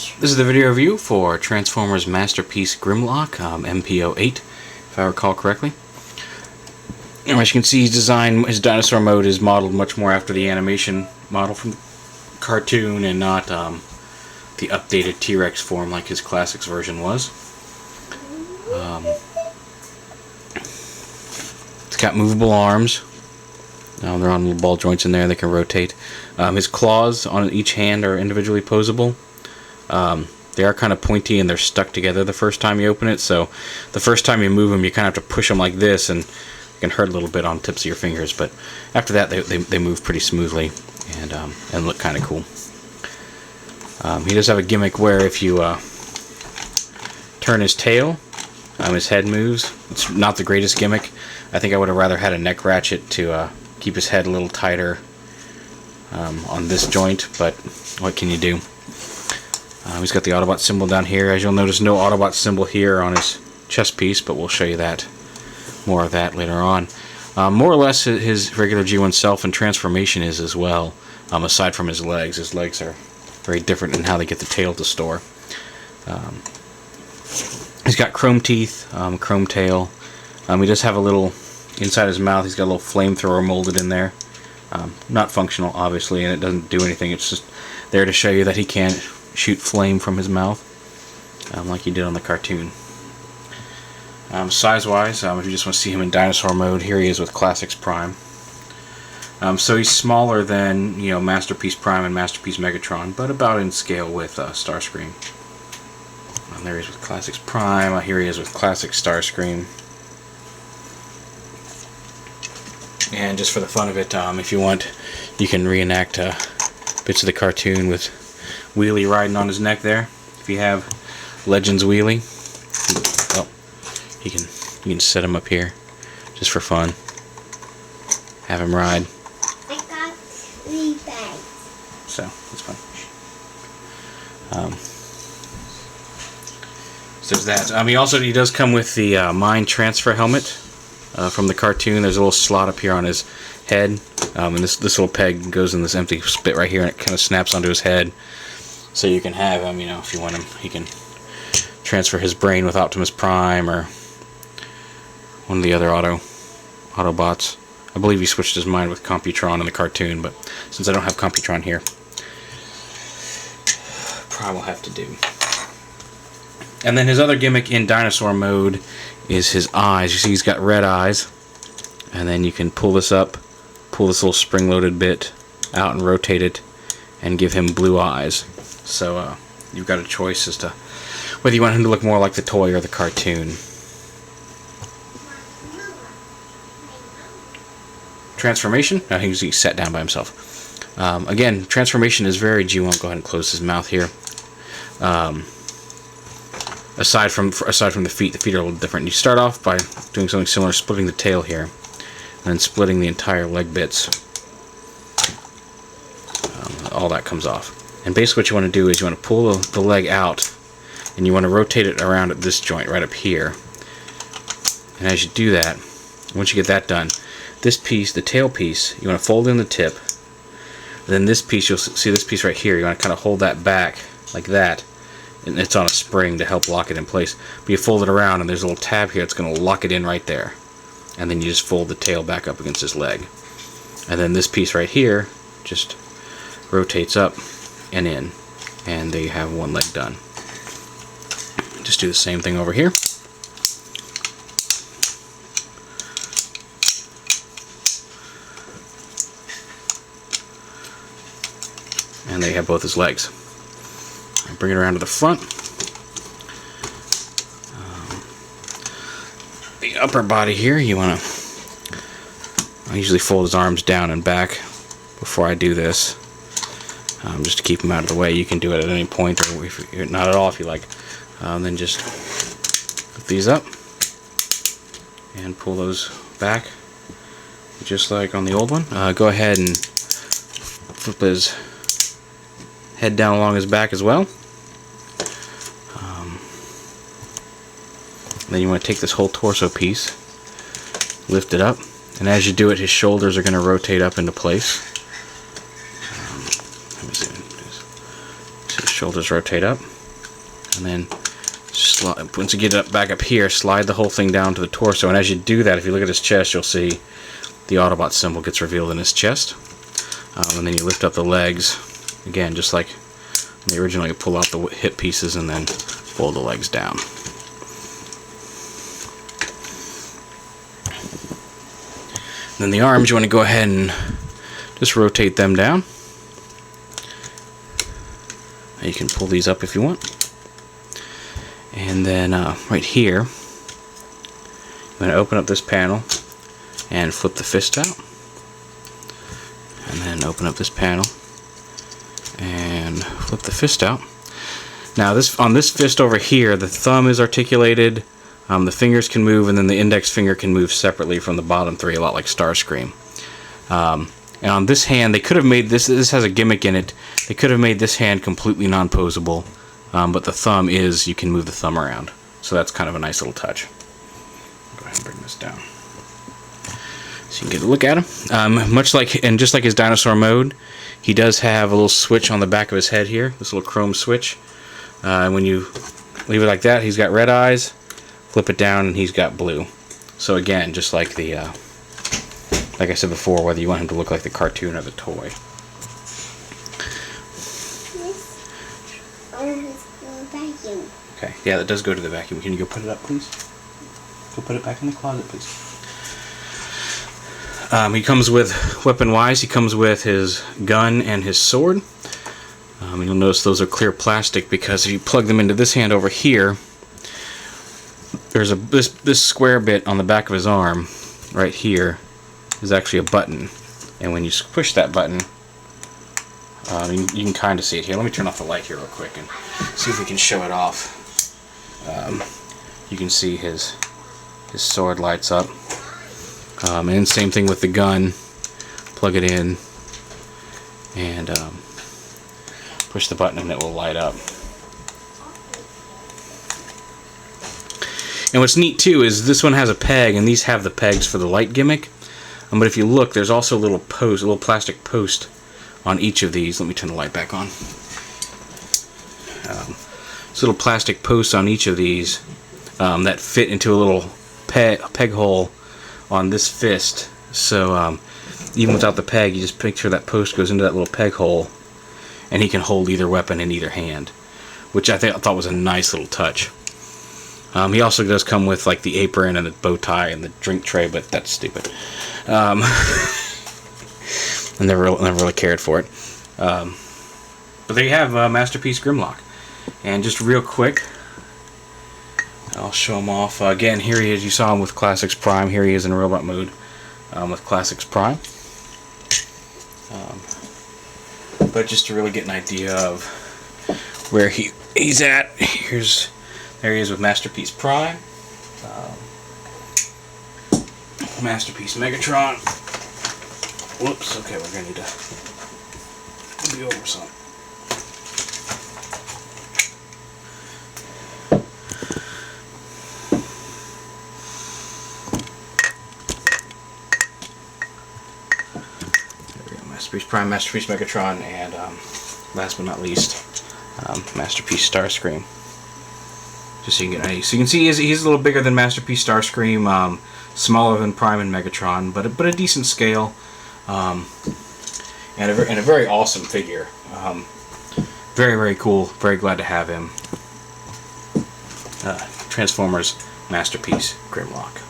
This is the video review for Transformers Masterpiece Grimlock, MP-08, if I recall correctly. As you can see, his design, his dinosaur mode is modeled much more after the animation model from the cartoon and not the updated T-Rex form like his Classics version was. It's got movable arms. They're on little ball joints in there, they can rotate. His claws on each hand are individually posable. They are kind of pointy and they're stuck together the first time you open it, so the first time you move them you kind of have to push them like this, and it can hurt a little bit on tips of your fingers, but after that they move pretty smoothly and look kind of cool. He does have a gimmick where if you turn his tail, his head moves. It's not the greatest gimmick. I think I would have rather had a neck ratchet to keep his head a little tighter on this joint, but what can you do? He's got the Autobot symbol down here. As you'll notice, no Autobot symbol here on his chest piece, but we'll show you that, more of that later on. More or less his regular G1 self and transformation is as well, aside from his legs. His legs are very different in how they get the tail to store. He's got chrome teeth, chrome tail. He does have a little, inside his mouth, he's got a little flamethrower molded in there. Not functional, obviously, and it doesn't do anything. It's just there to show you that he can't shoot flame from his mouth, like he did on the cartoon. Size-wise, if you just want to see him in dinosaur mode, here he is with Classics Prime. So he's smaller than, Masterpiece Prime and Masterpiece Megatron, but about in scale with Starscream. And there he is with Classics Prime. Here he is with Classic Starscream. And just for the fun of it, if you want, you can reenact bits of the cartoon with Wheelie riding on his neck there. If you have Legends Wheelie, well, you can set him up here just for fun. Have him ride. I got 3 bags. So that's fun. So there's that. He does come with the Mind Transfer helmet from the cartoon. There's a little slot up here on his head, and this little peg goes in this empty spit right here, and it kind of snaps onto his head. So you can have him, if you want him, he can transfer his brain with Optimus Prime or one of the other Autobots. I believe he switched his mind with Computron in the cartoon, but since I don't have Computron here, Prime will have to do. And then his other gimmick in dinosaur mode is his eyes. You see he's got red eyes, and then you can pull this up, pull this little spring-loaded bit out and rotate it, and give him blue eyes. So you've got a choice as to whether you want him to look more like the toy or the cartoon. Transformation? No, he's sat down by himself. Again, transformation is very G1. Go ahead and close his mouth here. Aside from the feet are a little different. You start off by doing something similar, splitting the tail here, and then splitting the entire leg bits. All that comes off. And basically what you want to do is you want to pull the leg out, and you want to rotate it around at this joint right up here. And as you do that, once you get that done, this piece, the tail piece, you want to fold in the tip. Then this piece, you'll see this piece right here, you want to kind of hold that back like that, and it's on a spring to help lock it in place. But you fold it around, and there's a little tab here that's going to lock it in right there. And then you just fold the tail back up against his leg. And then this piece right here just rotates up and in, and they have one leg done. Just do the same thing over here. And they have both his legs. Bring it around to the front. The upper body here, you want to, I usually fold his arms down and back before I do this, just to keep him out of the way. You can do it at any point, or if you're not at all if you like. Then just lift these up and pull those back, just like on the old one. Go ahead and flip his head down along his back as well. Then you want to take this whole torso piece, lift it up, and as you do it, his shoulders are going to rotate up into place. Let me see. Shoulders rotate up, and then once you get it back up here, slide the whole thing down to the torso. And as you do that, if you look at his chest, you'll see the Autobot symbol gets revealed in his chest. And then you lift up the legs, again, just like the original. You pull out the hip pieces and then fold the legs down. Then the arms, you want to go ahead and just rotate them down. You can pull these up if you want. And then right here, I'm going to open up this panel and flip the fist out. And then open up this panel and flip the fist out. Now on this fist over here, the thumb is articulated, the fingers can move, and then the index finger can move separately from the bottom three, a lot like Starscream. And on this hand, they could have made this has a gimmick in it, they could have made this hand completely non-posable, but the thumb is, you can move the thumb around. So that's kind of a nice little touch. Go ahead and bring this down so you can get a look at him. Just like his dinosaur mode, he does have a little switch on the back of his head here, this little chrome switch. And when you leave it like that, he's got red eyes. Flip it down and he's got blue. So again, just like the like I said before, whether you want him to look like the cartoon or the toy. Vacuum. Okay, yeah, that does go to the vacuum. Can you go put it up, please? Go put it back in the closet, please. He comes with, weapon-wise, he comes with his gun and his sword. You'll notice those are clear plastic because if you plug them into this hand over here, there's this square bit on the back of his arm, right here, is actually a button. And when you push that button, you can kind of see it here. Let me turn off the light here real quick and see if we can show it off. You can see his sword lights up. And same thing with the gun. Plug it in and push the button and it will light up. And what's neat too is this one has a peg, and these have the pegs for the light gimmick. But if you look, there's also a little plastic post on each of these. Let me turn the light back on. There's little plastic posts on each of these that fit into a little peg hole on this fist. So even without the peg, you just make sure that post goes into that little peg hole, and he can hold either weapon in either hand, which I thought was a nice little touch. He also does come with like the apron and the bow tie and the drink tray, but that's stupid. I never really cared for it. But there you have Masterpiece Grimlock. And just real quick, I'll show him off. Again, here he is. You saw him with Classics Prime. Here he is in robot mode with Classics Prime. But just to really get an idea of where he's at, there he is with Masterpiece Prime. Masterpiece Megatron. Whoops, okay, we're going to need to be over some. There we go, Masterpiece Prime, Masterpiece Megatron, and last but not least, Masterpiece Starscream. Just so you can get an idea. So you can see he's a little bigger than Masterpiece Starscream, smaller than Prime and Megatron, but a decent scale, and a very awesome figure. Very, very cool. Very glad to have him. Transformers Masterpiece Grimlock.